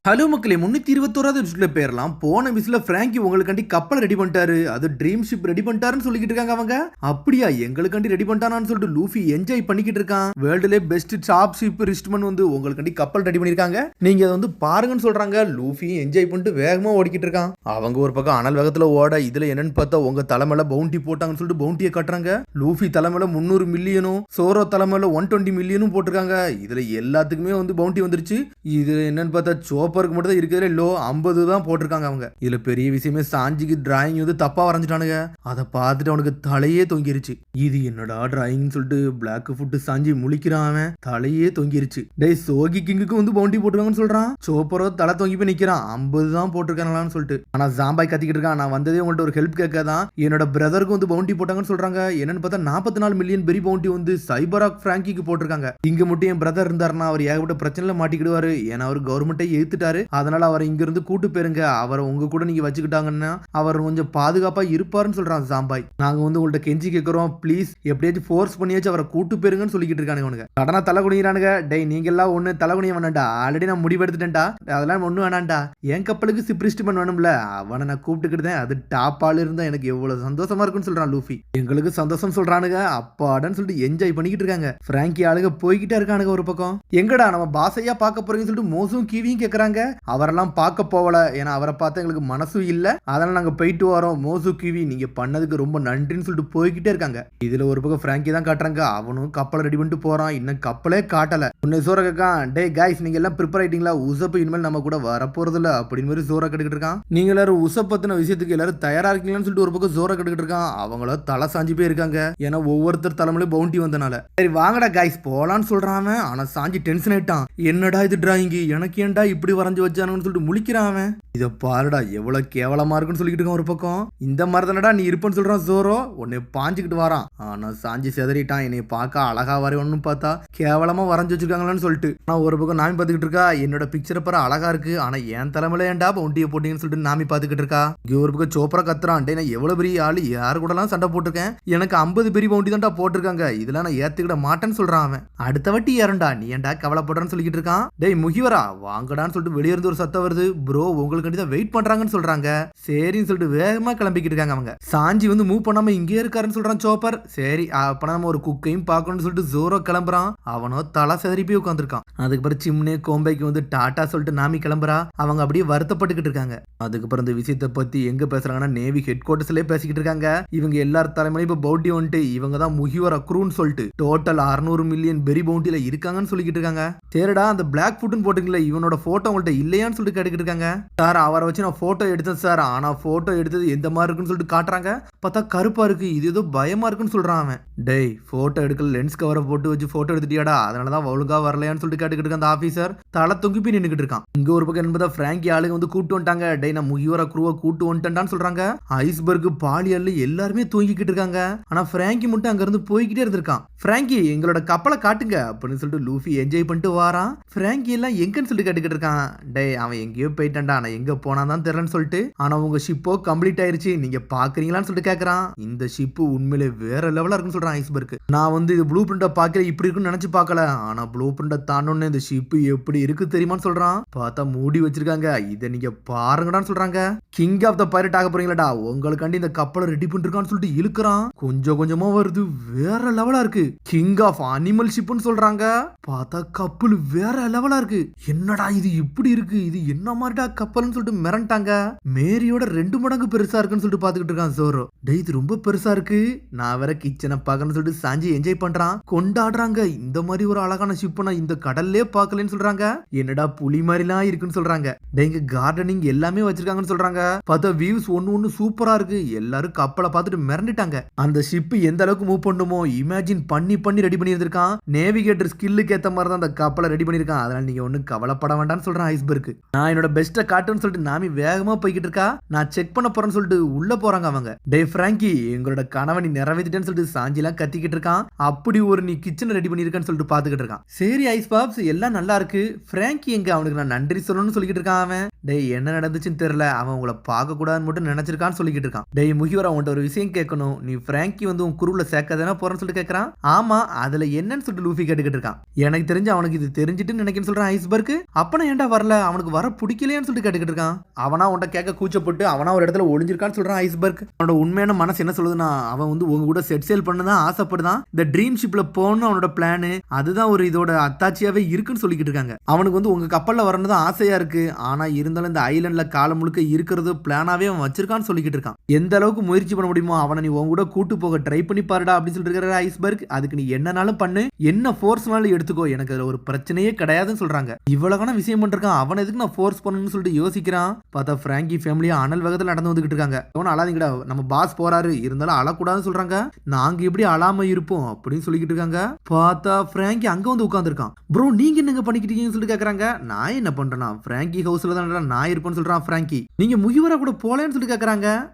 Hello மக்களே 321வது எபிசோட்ல பேரலாம். போன விசில பிராங்கி உங்களுக்காண்டி கப்பல் ரெடி பண்ணிட்டாரு. அது ட்ரீம் ஷிப் ரெடி பண்ணிட்டாருன்னு சொல்லிக்கிட்டு இருக்காங்க அவங்க. அப்படியா எங்களுக்காண்டி ரெடி பண்ணிட்டானான்னு சொல்லிட்டு லூஃபி என்ஜாய் பண்ணிக்கிட்டு இருக்கான். வேர்ல்டுலே பெஸ்ட் டாப் ஷிப் ரிஸ்ட்மன் வந்து உங்களுக்காண்டி கப்பல் ரெடி பண்ணிருக்காங்க. நீங்க அதை வந்து பாருங்கன்னு சொல்றாங்க. லூஃபி என்ஜாய் பண்ணிட்டு வேகமா ஓடிக்கிட்டு இருக்கான். அவங்க ஒரு பக்கம் அனல் வேகத்துல ஓட இதுல என்னன்னு பார்த்தா உங்க தலைமையில பவுண்டி போட்டாங்கன்னு சொல்லிட்டு பவுண்டியை கட்டுறாங்க. லூஃபி தலைமையில 300 மில்லியனும் சோரோ தலைமையில 120 மில்லியனும் போட்டிருக்காங்க. இதுல எல்லாத்துக்குமே வந்து பவுண்டி வந்துருச்சு. இது என்னன்னு பார்த்தா சோப்பருக்கு மட்டும் தான் இருக்கிற லோ 50 தான் போட்டிருக்காங்க அவங்க. இதுல பெரிய விஷயமே சாஞ்சிக்கு டிராயிங் வந்து தப்பா வரைஞ்சிட்டானுங்க. அதை பார்த்துட்டு அவனுக்கு தலையே தொங்கிருச்சு. இது என்னடா டிராயிங் சொல்லிட்டு பிளாக் ஃபுட் சாஞ்சி முழிக்கிறான். அவன் தலையே தொங்கிருச்சு. டே சோகி கிங்குக்கு வந்து பவுண்டி போட்டுருக்காங்கன்னு சொல்றான். சோப்பரோ தலை தொங்கி போய் நிக்கிறான். 50 தான் போட்டிருக்காங்களான்னு சொல்லிட்டு. ஆனா ஜாம்பாய் கத்திக்கிட்டு இருக்கான். நான் வந்ததே உங்கள்ட்ட ஒரு ஹெல்ப் கேட்காதான். என்னோட பிரதருக்கு வந்து பவுண்டி போட்டாங்கன்னு சொல்றாங்க. என்னன்னு பார்த்தா 44 மில்லியன் பெரிய பவுண்டி வந்து சைபராக் பிராங்கிக்கு போட்டிருக்காங்க. இங்க மட்டும் என் பிரதர் இருந்தாருன்னா அவர் ஏகப்பட்ட பிரச்சனைல மாட்டிக்கிடுவாரு. ஏன்னா அவர் கவர்மெண்ட்டை எதிர்த்துட்டாரு. அதனால அவரை இங்க இருந்து கூட்டு போயிருங்க. அவரை உங்க கூட நீங்க வச்சுக்கிட்டாங்கன்னா அவர் கொஞ்சம் பாதுகாப்பா இருப்பாருன்னு சொல்றான் ஜாம்பாய். நாங்க வந்து உங்கள்ட்ட கெஞ்சி கேட்கிறோம், ப்ளீஸ் எப்படியாச்சும் ஃபோர்ஸ் பண்ணியாச்சும் அவரை கூட்டு போயிருங்கன்னு சொல்லிக்கிட்டு இருக்கானுங்க. கடனா தலை குனிறானுங்க. டேய் நீங்க எல்லாம் ஒண்ணு தலை குனிய வேணாண்டா. ஆல்ரெடி நான் முடிவெடுத்துட்டேன்டா. அதெல்லாம் ஒண்ணு வேணாண்டா. என் கப்பலுக்கு சிப்ரிஸ்ட்மன் வேணும்ல, அவனை நான் கூப்பிட்டுக்கிட்டேன். அது டாப் ஆளு இருந்தா எனக்கு எவ்வளவு சந்தோஷமா இருக்குன்னு சொல்றான் லூஃபி. எங்களுக்கு சந்தோஷம் சொல்றானுங்க. அப்பாடான்னு சொல்லிட்டு என்ஜாய் பண்ணிக்கிட்டு இருக்காங்க. பிராங்கி ஆளுங்க போய்கிட்டே இருக்கானுங்க. ஒரு பக்கம் எங்கடா நம்ம பாசையா பார்க்க போறீங்கன்னு சொல்லிட்டு மோசும் கீவியும் கேக்குறாங்க. அவரெல்லாம் பார்க்க போகல. ஏன்னா அவரை பார்த்தா எங்களுக்கு மனசும் இல்ல. அதனால நாங்க போயிட்டு வரோம். மோசு கிவி நீங்க பண்ணதுக்கு ரொம்ப நன்றின்னு சொல்லிட்டு போய்கிட்டே இருக்காங்க. இதுல ஒரு பக்கம் பிராங்கி தான் காட்டுறாங்க. அவனும் கப்பலை ரெடி பண்ணிட்டு போறான். இன்னும் கப்பலே காட்டல. உன்னை சோற கேட்கான். டே கைஸ் நீங்க எல்லாம் ப்ரிப்பேர் ஆயிட்டீங்களா? உசப்பு இனிமேல் நம்ம கூட வரப்போறது இல்ல அப்படின்னு மாதிரி சோற கட்டுக்கிட்டு இருக்கான். நீங்க எல்லாரும் உசப் பத்தின விஷயத்துக்கு எல்லாரும் தயாரா இருக்கீங்கன்னு சொல்லிட்டு ஒரு பக்கம் சோற கட்டுக்கிட்டு இருக்கான். அவங்கள தலை சாஞ்சி போய் இருக்காங்க. ஏன்னா ஒவ்வொருத்தர் தலைமையிலும் பவுண்டி வந்தனால. சரி வாங்கடா கைஸ் போலான்னு சொல்றான். ஆனா சாஞ்சி டென்ஷன் ஆயிட்டான். என்னடா இது டிராயிங் எனக்கு ஏன்டா இப்படி வரைஞ்சு வச்சானுன்னு சொல்லிட்டு முழிக்கிறான். இத பாருடா எவ்வளவு கேவலமா இருக்குன்னு சொல்லிக்கிட்டு இருக்கான். ஒரு பக்கம் இந்த மாதிரி தானடா நீ இருப்பன்னு சொல்றான் சோரோ. உன்னை பாஞ்சுக்கிட்டு வரான். ஆனா சாஞ்சி செதறிட்டான். என்னை பார்க்க அழகா வரையணும்னு பார்த்தா கேவலமா வரைஞ்சு வச்சிருக்காங்களான்னு சொல்லிட்டு. நான் ஒரு பக்கம் நாமி பார்த்துக்கிட்டு இருக்கா. என்னோட பிக்சரை பாரு அழகா இருக்கு. ஆனா என் தலைமையில ஏன்டா பவுண்டியை போட்டீங்கன்னு சொல்லிட்டு நாமி பார்த்துக்கிட்டு இருக்கா. இங்க ஒரு பக்கம் சோப்பரா கத்துறான். டே நான் எவ்வளவு பெரிய ஆளு, யாரு கூட எல்லாம் சண்டை போட்டிருக்கேன். எனக்கு 50 பெரிய பவுண்டி தான்டா போட்டிருக்காங்க. இதெல்லாம் நான் ஏத்துக்கிட மாட்டேன்னு சொல்றான் அவன். அடுத்த வட்டி ஏறண்டா நீ ஏன்டா கவலைப்படுறன்னு சொல்லிக்கிட்டு இருக்கான். டேய் முகிவரா வாங்கடான்னு சொல்லிட்டு வெளியே இருந்து ஒரு சத்தம் வருது. ப்ரோ உங்களுக்கு தான் வெயிட் பண்றாங்கன்னு சொல்றாங்க. சரின்னு சொல்லிட்டு வேகமா கிளம்பிக்கிட்டு இருக்காங்க அவங்க. சாஞ்சி வந்து மூவ் பண்ணாம இங்கே இருக்காருன்னு சொல்றான் சோப்பர். சரி அப்ப நம்ம ஒரு குக்கையும் பார்க்கணும்னு சொல்லிட்டு ஜோரோ கிளம்புறான். அவனோ தலை செதறி போய் உட்காந்துருக்கான். அதுக்கப்புறம் சிம்னே கோம்பைக்கு வந்து டாட்டா சொல்லிட்டு நாமி கிளம்புறா. அவங்க அப்படியே வருத்தப்பட்டுக்கிட்டு இருக்காங்க. அதுக்கப்புறம் இந்த விஷயத்தை பத்தி எங்க பேசுறாங்கன்னா நேவி ஹெட் குவார்டர்ஸ்லயே பேசிக்கிட்டு இருக்காங்க. இவங்க எல்லாரும் தலைமையிலும் இப்ப பவுண்டி வந்துட்டு இவங்க தான் முகிவர் அக்ரூன்னு சொல்லிட்டு டோட்டல் 600 மில்லியன் பெரி பவுண்டியில இருக்காங்கன்னு சொல்லிக்கிட்டு இருக்காங்க. சரிடா அந்த பிளாக் ஃபுட்னு போட்டுங்களா இவனோட போட்டோ உங்கள்ட்ட இல்லையான்னு சொல்லிட்டு கேட்டுக்கிட்டு இருக்காங்க. சார் அவரை வச்சு நான் போட்டோ எடுத்தேன் சார். ஆனா போட்டோ எடுத்தது எந்த மாதிரி இருக்குன்னு சொல்லிட்டு காட்டுறாங்க. பார்த்தா கருப்பா இருக்கு. இது ஏதோ பயமா இருக்குன்னு சொல்றான் அவன். டேய் போட்டோ எடுக்கல லென்ஸ் கவரை போட்டு வச்சு போட்டோ எடுத்துட்டியாடா அதனாலதான் ஒழுங்கா வரலையான்னு சொல்லிட்டு கேட்டுக்கிட்டு இருக்க அந்த ஆபீசர் தலை தொங்கி போய் நின்னுக்கிட்டு இருக்கான். இங்க ஒரு பக்கம் என்பதா பிராங்கி ஆளுங்க வந்து கூட்டு வந்துட்டாங்க. டேய் நான் முகிவர குருவா கூட்டு வந்துட்டான்னு சொல்றாங்க. ஐஸ்பர்க் பாலியல்ல எல்லாருமே தூங்கிக்கிட்டு இருக்காங்க. ஆனா பிராங்கி மட்டும் அங்க இருந்து போய்கிட்டே இருந்திருக்கான். பிராங்கி எங்களோட கப்பலை காட்டுங்க அப்படின்னு சொல்லிட்டு லூஃபி என்ஜாய் பண்ணிட்டு வாரான். பிராங்கி எல்லாம் எங்கன்னு சொல்லிட்டு கேட்டுக்கிட்டு இருக்கான். டேய் அவன் எங்கேயோ போயிட்டான்டா. ஆனா எங்க போனாதான் தெரியலன்னு சொல்லிட்டு. ஆனா உங்க ஷிப்போ கம்ப்ளீட் ஆயிருச்சு நீங்க பாக்குறீங்களான்னு சொல்லிட்டு கேக்குறான். இந்த ஷிப்பு உண்மையிலே வேற லெவலா இருக்குன்னு சொல்றான் ஐஸ்பர்க். நான் வந்து இது ப்ளூ பிரிண்ட பாக்கல இப்படி இருக்குன்னு நினைச்சு பார்க்கல. ஆனா ப்ளூ பிரிண்ட தாண்டோன்னு இந்த ஷிப்பு எப்படி இருக்கு தெரியுமான்னு சொல்றான். பார்த்தா மூடி வச்சிருக்காங்க. இதை நீங்க பாருங்கடான்னு சொல்றாங்க. கிங் ஆஃப் த பைரட் ஆக போறீங்களாடா உங்களுக்காண்டி இந்த கப்பலை ரெடி பண்ணிருக்கான்னு சொல்லிட்டு இழுக்கிறான். கொஞ்சம் கொஞ்சமா வருது. வேற லெவலா இருக்கு. கிங் ஆஃப் அனிமல் ஷிப்னு சொல்றாங்க. பார்த்தா கப்பல் வேற லெவலா இருக்கு. என்னடா இது இப்படி இருக்கு. இது என்ன மாதிரிடா கப்பல்னு சொல்லிட்டு மிரண்டாங்க. மேரியோட 2 மடங்கு பெருசா இருக்குன்னு சொல்லிட்டு பாத்துக்கிட்டு இருக்கான் சோரோ. டேய் இது ரொம்ப பெருசா இருக்கு. நான் வேற கிச்சனை பார்க்கணும்னு சொல்லிட்டு சாஞ்சி என்ஜாய் பண்றான். கொண்டாடுறாங்க. இந்த மாதிரி ஒரு அழகான ஷிப் நான் இந்த கடல்லே பார்க்கலன்னு சொல்றாங்க. என்னடா புலி மாதிரிலாம் இருக்குன்னு சொல்றாங்க. டேங்க கார்டனிங் எல்லாமே வச்சிருக்காங்கன்னு சொல்றாங்க. பார்த்தா வியூஸ் ஒன்னு சூப்பரா இருக்கு. எல்லாரும் கப்பலை பார்த்துட்டு மிரண்டுட்டாங்க. அந்த ஷிப் எந்த அளவுக்கு மூவ் பண்ணுமோ இமேஜின் பண்ணி ரெடி பண்ணியிருக்கான். நேவிகேட்டர் ஸ்கில்லுக்கு ஏத்த மாதிரி தான் அந்த கப்பலை ரெடி பண்ணிருக்கான். அதனால நீங்க ஒன்னும் கவலைப்பட வேண்டாம்னு சொல்றான் ஐஸ்பர்க். நான் என்னோட பெஸ்ட்டை காட்டுன்னு சொல்லிட்டு நாமி வேகமா போய்கிட்டு இருக்கா. நான் செக் பண்ண போறேன்னு சொல்லிட்டு உள்ள போறாங்க அவங்க. டே பிராங்கி எங்களோட கனவை நீ நிறைவேற்றிட்டேன்னு சொல்லிட்டு சாஞ்சிலாம் கத்திக்கிட்டு இருக்கான். அப்படி ஒரு நீ கிச்சனை ரெடி பண்ணிருக்கான்னு சொல்லிட்டு பாத்துக்கிட்டு இருக்கான். சரி ஐஸ் பாப்ஸ் எல்லாம் நல்லா இருக்கு. பிராங்கி எங்க அவனுக்கு நான் நன்றி சொல்லணும்னு சொல்லிக்கிட்டு இருக்கான் அவன். டேய் என்ன நடந்துச்சுன்னு தெரியல. அவன் உங்களை பார்க்க கூடாதுன்னு மட்டும் நினைச்சிருக்கான்னு சொல்லிக்கிட்டு இருக்கான். டேய் முகிவரா உன்ட்ட ஒரு விஷயம் கேட்கணும். நீ பிராங்கி வந்து உன் குருவுல சேர்க்கதானே போறேன்னு சொல்லிட்டு கேட்கறான். ஆமா அதுல என்னன்னு சொல்லிட்டு லூஃபி கேட்டுக்கிட்டு இருக்கான். எனக்கு தெரிஞ்சு அவனுக்கு இது தெரிஞ்சிட்டு நினைக்கிறேன்னு சொல்றான் ஐஸ்பர்க். அப்ப நான் ஏன்டா வரல, அவனுக்கு வர பிடிக்கலையான்னு சொல்லிட்டு கேட்டுக்கிட்டு இருக்கான். அவனா உன்கிட்ட கேட்க கூச்சப்பட்டு அவனா ஒரு இடத்துல ஒளிஞ்சிருக்கான்னு சொல்றான் ஐஸ்பர்க். அவனோட உண்மையான மனசு என்ன சொல்லுதுன்னா, அவன் வந்து உங்க கூட செட் சேல் பண்ணதான் ஆசைப்படுதான், இந்த ட்ரீம் ஷிப்ல போகணும் அவனோட பிளானு, அதுதான் ஒரு இதோட அத்தாட்சியாவே இருக்குன்னு சொல்லிக்கிட்டு இருக்காங்க. அவனுக்கு வந்து உங்க கப்பல்ல வரணும் தான் ஆசையா இருக்கு, ஆனா இருந்தாலும் இந்த ஐலண்ட்ல காலம் முழுக்க இருக்கிறது பிளானாவே அவன் வச்சிருக்கான்னு சொல்லிக்கிட்டு இருக்கான். எந்த அளவுக்கு முயற்சி பண்ண முடியுமோ அவனை நீ உங்க கூட கூட்டு போக ட்ரை பண்ணி பாருடா அப்படின்னு சொல்லிட்டு இருக்காரு ஐஸ்பர்க். அதுக்கு நீ என்னனாலும் பண்ணு, என்ன ஃபோர்ஸ்னாலும் எடுத்துக்கோ, எனக்கு அதுல ஒரு பிரச்சனையே கிடையாதுன்னு சொல்றாங்க. இவ்வளவான விஷயம் பண்ணிருக்கான், அவன் எதுக்கு நான் ஃபோர்ஸ் பண்ணணும்னு சொல்லிட்டு யோசிக்கிறான். பார்த்தா பிராங்கி ஃபேமிலியா அனல் வேகத்துல நடந்து வந்துகிட்டு இருக்காங்க. அவன் அழாதீங்கடா, நம்ம பாஸ் போறாரு, இருந்தாலும் அழக்கூடாதுன்னு சொல்றாங்க. நாங்க எப்படி அழாம இருப்போம் அப்படின்னு சொல்லிக்கிட்டு இருக்காங்க. பார்த்தா பிராங்கி அங்க வந்து உட்கார்ந்துருக்கான். ப்ரோ நீங்க என்னங்க பண்ணிக்கிட்டீங்கன்னு சொல்லிட்டு கேக்குறாங்க. நான் என்ன பண்றேன்னா பிராங்கி ஹவுஸ்ல தான் நான் இருப்பேன்னு சொல்றான் பிராங்கி. நீங்க முகிவரா கூட போலேன்னு சொல்லிட்டு கேக்குறாங்க.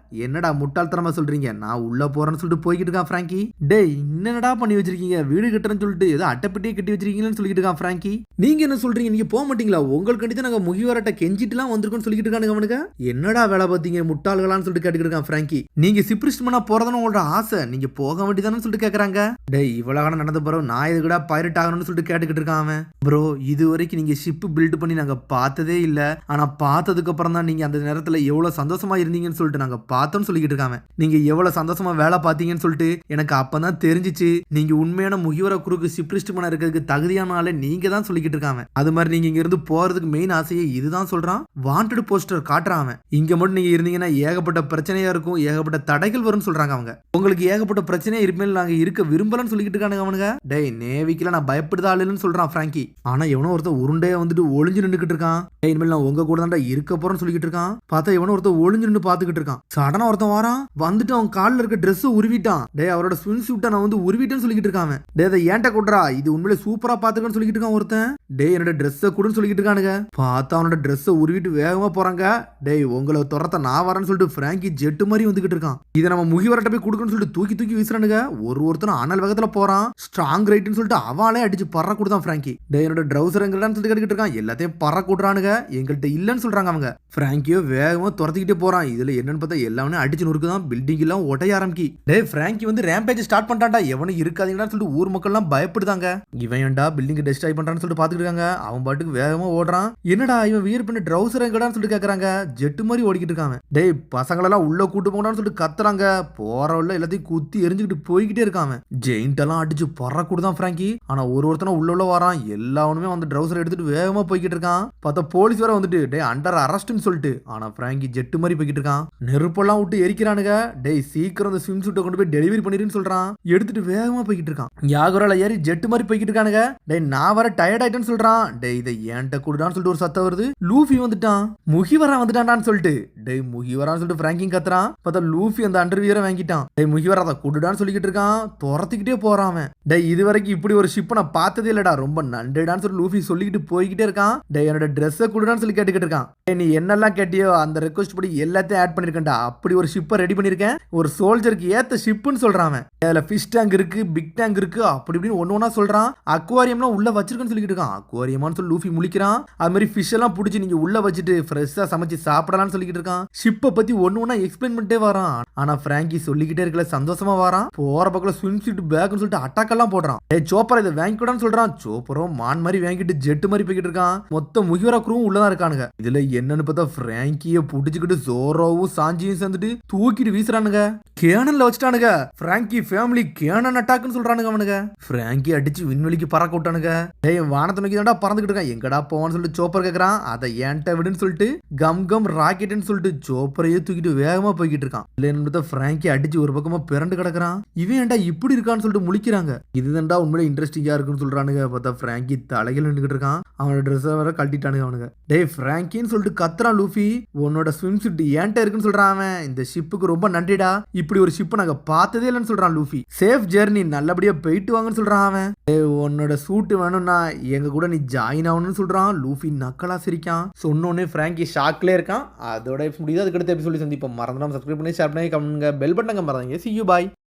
என்னடா முட்டாள்தனமா சொல்றீங்க, நான் உள்ள போறேன்னு சொல்லிட்டு போய்கிட்டு இருக்கான் பிராங்கி. டேய் என்னடா பண்ணி வச்சிருக்கீங்க, வீடு கட்டுறேன்னு சொல்லிட்டு ஏதோ அட்டைப்பட்டியே கட்டி வச்சிருக்கீங்கன்னு சொல்லிட்டு இருக்கான் பிராங்கி. நீங்க என்ன சொல்றீங்க, நீங்க போக மாட்டீங்களா, உங்களுக்கு கண்டிப்பா நாங்க முகிவரட்ட கெஞ்சிட்டுலாம் வந்திருக்கோம்னு சொல்லிட்டு இருக்கானுங்க அவனுங்க. என்னடா வேலை பார்த்தீங்க முட்டாள்களான்னு சொல்லிட்டு கேட்டுக்கிட்டு இருக்கான் பிராங்கி. நீங்க சிப்ரிஸ்ட்மனா போறதான உங்களோட ஆசை, நீங்க போக வேண்டியதானு சொல்லிட்டு கேக்குறாங்க. டேய் இவ்வளவு நடந்த பிறகு நான் எதுக்குடா பைரட் ஆகணும்னு சொல்லிட்டு கேட்டுக்கிட்டு இருக்கான் அவன். ப்ரோ இது வரைக்கும் நீங்க ஷிப் பில்ட் பண்ணி நாங்க பார்த்ததே இல்ல, ஆனா பார்த்ததுக்கு அப்புறம் தான் நீங்க அந்த நேரத்துல எவ்வளவு சந்தோஷமா இருந்தீங்கன்னு சொல்லிட்டு நாங்க பார்த்தோம்னு சொல்லிக்கிட்டு இருக்காங்க. நீங்க எவ்வளவு சந்தோஷமா வேலை பார்த்தீங்கன்னு சொல்லிட்டு எனக்கு அப்பதான் தெரிஞ்சிச்சு, நீங்க உண்மையான முகிவர குறுக்கு சிப்ரிஸ்ட்மனா இருக்கிறதுக்கு தகுதியான ஆளே நீங்க தான் சொல்லிக்கிட்டு இருக்காங்க. அது மாதிரி நீங்க இங்க இருந்து போறதுக்கு மெயின் ஆசையே இதுதான் சொல்றான். வாண்டட் போஸ்டர் காட்டுறான் அவன். இங்க மட்டும் நீங்க இருந்தீங்கன்னா ஏகப்பட்ட பிரச்சனையா இருக்கும், ஏகப்பட்ட தடைகள் வரும்னு சொல்றாங்க அவங்க. உங்களுக்கு ஏகப்பட்ட பிரச்சனையா இருப்பேன் நாங்க இருக்க விரும்பலன்னு சொல்லிக்கிட்டு இருக்கானுங்க அவனுங்க. டேய் நேவிக்கல நான் பயப்படுதா இல்லைன்னு சொல்றான் பிராங்கி. ஆனா எவனோ ஒருத்தர் உருண்டையா வந்துட்டு ஒளிஞ்சு நின்றுகிட்டு இருக்கான். டேய் இனிமேல் நான் உங்க கூட தான் இருக்க போறேன்னு சொல்லிக்கிட்டு இருக்கான். பார்த்தா எவனோ ஒருத்தர் ஒளிஞ்சு நின்று பாத்துக்கிட்டு இருக்கான். சடனா ஒருத்தன் வாரான், வந்துட்டு அவன் காலில் இருக்க ட்ரெஸ் உருவிட்டான். டேய் அவரோட ஸ்விம் சூட்டை நான் வந்து உருவிட்டேன்னு சொல்லிக்கிட்டு இருக்கான். டேய் அதை ஏன்ட்ட கொடுறா, இது உண்மையிலே சூப்பரா பாத்துக்கன்னு சொல்லிக்கிட்டு இருக்கான் ஒருத்தன். டேய் என்னோட ட்ரெஸ்ஸை கொடுன்னு சொல்லிக்கிட்டு இருக்கானுங்க. பார்த்தா அவனோட ட்ரெஸ்ஸை உருவிட்டு வேகமா போறாங்க. டேய் உங்களை துரத்த நான் வரேன்னு சொல்லிட்டு பிராங்கி ஜெட்டு மாதிரி வந்துகிட்டு இருக்கான். இதை நம்ம முகிவரட்ட போய் கொடுக்கணும்னு சொல்லிட்டு தூக்கி தூக்கி வீசுறானுங்க. ஒருத்தனும் அனல் வேகத்துல போறான். ஸ்ட்ராங் ரைட்னு சொல்லிட்டு அவளே அடிச்சு பற கொடுத்தான் பிராங்கி. டேய் என்னோட ட்ரௌசர் எங்கடான்னு சொல்லிட்டு கேட்டுக்கிட்டு இருக்கான். எல்லாத்தையும் பற கூடுறானுங்க, எங்கள்கிட்ட இல்லன்னு சொல்றாங்க அவங்க. பிராங்கியோ வேகமா துரத்திக்கிட்டே போறான். இதுல என்னன்னு பார்த்தா எல்லாமே அடிச்சு நொறுக்குதான், பில்டிங் எல்லாம் ஒட்டைய ஆரம்பிக்கி. டேய் பிராங்கி வந்து ரேம்பேஜ் ஸ்டார்ட் பண்ணிட்டான்டா, எவனும் இருக்காதீங்கன்னு சொல்லிட்டு ஊர் மக்கள் எல்லாம் பயப்படுதாங்க. இவன் ஏன்டா பில்டிங் டெஸ்ட்ராய் பண்றான்னு சொல்லிட்டு பாத்துக்கிட்டு இருக்காங்க. அவன் பாட்டுக்கு வேகமா ஓடுறான். என்னடா இவன் வியர் பண்ண ட்ரௌசர் எங்கடான்னு சொல்லிட்டு கேக்குறாங்க. ஜெட்டு மாதிரி ஓடிக்கிட்டு இருக்காங்க. டேய் பசங்களெல்லாம் உள்ள கூட்டு போங்கடான்னு சொல்லிட்டு கத்துறாங்க. போற உள்ள எல்லாத்தையும் குத்தி எரிஞ்சுக்கிட்டு போய்கிட்டே இருக்காங்க. ஜெயிண்ட் எல்லாம் அடிச்சு பற கூடுதான் பிராங்கி. ஆனா ஒருத்தனை உள்ள வரான். எல்லாவனுமே வந்து ட்ரௌசர் எடுத்துட்டு வேகமா போய்கிட்டு இருக்கான். பார்த்தா போலீஸ் வேற வந்துட்டு டே அண்டர் அரெஸ்ட்னு சொல்லிட்டு. ஆனா பிராங்கி ஜெட்டு மாதிரி போய்கிட்டு இருக்கான். நெருப்பெல்லாம் விட்டு எரிக்கிறானுங்க. டேய் சீக்கிரம் அந்த ஸ்விம் சூட்டை கொண்டு போய் டெலிவரி பண்ணிருன்னு சொல்றான். எடுத்துட்டு வேகமா போய்கிட்டு இருக்கான். யாகரால ஏறி ஜெட்டு மாதிரி போய்கிட்டு இருக்கானுங்க. டேய் நான் வர டயர்ட் ஆயிட்டேன்னு சொல்றான். டேய் இதை ஏன்ட்ட கூடுடான்னு சொல்லிட்டு ஒரு சத்தம் வருது. லூஃபி வந்துட்டான். முகிவரா வந்துட்டான்னு சொல்லிட்டு. டேய் முகிவரான்னு சொல்லிட்டு பிராங்கிங் கத்துறான். பார்த்தா லூஃபி அந்த அண்டர்வியரை வாங்கிட்டான். டேய் முகிவரா அதை கூடுடான்னு சொல்லிக்கிட்டு இருக்கான். துரத்திக்கிட்டே போறான் அவன். டேய் இது வரைக்கும் இப்படி ஒரு ஷிப்பை நான் பார்த்ததே இல்லடா, ரொம்ப நன்றிடான்னு சொல்லி லூஃபி சொல்லிக்கிட்டு போய்கிட்டே இருக்கான். டேய் என்னோட ட்ரெஸ்ஸை கூடுடான்னு சொல்லி கேட்டுக்கிட்டு இருக்கான். டேய் நீ என்னெல்லாம் கேட்டியோ அந்த ரெக்வஸ்ட் படி எல்லாத்தையும் ஆட் பண்ணிருக்கேன்டா. அப்படி ஒரு ஷிப்பை ரெடி பண்ணிருக்கேன், ஒரு சோல்ஜருக்கு ஏத்த ஷிப்னு சொல்றான். அதுல ஃபிஷ் டேங்க் இருக்கு, பிக் டேங்க் இருக்கு, அப்படி இப்படின்னு ஒண்ணு சொல்றான். அக்வாரியம்லாம் உள்ள வச்சிருக்கேன்னு சொல்லிட்டு இருக்கான். அக்வாரியமான்னு சொல்லி லூஃபி முழிக்கிறான். அது மாதிரி ஃபிஷ் எல்லாம் பிடிச்சி நீங்க உள்ள வச்சுட்டு ஃப்ரெஷ்ஷா சமைச்சு சாப்பிடலாம்னு சொல்லிட்டு இருக்கான். ஷிப்பை பத்தி ஒண்ணு எக்ஸ்பிளைன் பண்ணிட்டே வரான். ஆனா பிராங்கி சொல்லிக்கிட்டே இருக்கல, சந்தோஷமா வரான். போற பக்கம் ஸ்விம் சூட் பேக்னு சொல்லிட்டு அட்டாக் எல்லாம் போடுறான். ஏய் சோப்பர் இதை வாங்கிக்கூடான்னு சொல்றான். சோப்பரும் மான் மாதிரி வாங்கிட்டு ஜெட்டு மாதிரி போய்கிட்டு இருக்கான். மொத்தம் முகிவரா குரூவும் உள்ளதான் இருக்கானுங்க. இதுல என்னன்னு பார்த்தா பிராங்கிய புடிச்சுக்கிட்டு ஜோரோவும் சாஞ்சியும் சேர்ந்துட்டு தூக்கிட்டு வீசுறானுங்க. கேனன்ல வச்சுட்டானுங்க. பிராங்கி ஃபேமிலி கேனன் அட்டாக்னு சொல்றானுங்க அவனுங்க. பிராங்கி அடிச்சு விண்வெளிக்கு பறக்க விட்டானுங்க. டேய் வானத்தை நோக்கி தான்டா பறந்துகிட்டு இருக்கான். எங்கடா போவான்னு சொல்லிட்டு சோப்பர் கேக்குறான். அதை ஏன்ட்ட விடுன்னு சொல்லிட்டு கம் கம் ராக்கெட்னு சொல்லிட்டு சோப்பரையே தூக்கிட்டு வேகமா போய்கிட்டு இருக்கான். இல்ல என்ன பார்த்தா பிராங்கி அடிச்சு ஒரு பக்கமா பிறண்டு கிடக்குறான். இவன் ஏன்டா இப்படி இருக்கான்னு சொல்லிட்டு முழிக்கிறாங்க. இதுதான்டா உண்மையிலே இன்ட்ரெஸ்டிங்கா இருக்குன்னு சொல்றானுங்க. பார்த்தா பிராங்கி தலைகள் நின்றுகிட்டு இருக்கான். அவனோட ட்ரெஸ் வேற கழட்டிட்டானுங்க அவனுங்க. டேய் பிராங்கின்னு சொல்லிட்டு கத்துறான் லூஃபி. உன்னோட ஸ்விம் சூட் ஏன்ட்ட இருக்குன்னு சொல்றான் அவன். இந்த ஷிப்புக்கு ரொம்ப நன்றிடா, இப்படி ஒரு ஷிப்பை நாங்க பார்த்ததே இல்லைன்னு சொல்றான் லூஃபி. சேஃப் ஜெர்னி, நல்லபடியா போயிட்டு வாங்கன்னு சொல்றான் அவன். உன்னோட சூட் வேணும்னா எங்க கூட நீ ஜாயின் ஆகணும்னு சொல்றான். லூஃபி நக்கலா சிரிக்கான். சொன்னோன்னே பிராங்கி ஷாக்ல இருக்கான். அதோட முடியுது. அதுக்கடுத்த எபிசோட சந்திப்போம். மறந்துடாம சப்ஸ்கிரைப் பண்ணி ஷேர் பண்ணி கமெண்ட் பெல் பட்டனை மறந்துங்க. See you, bye.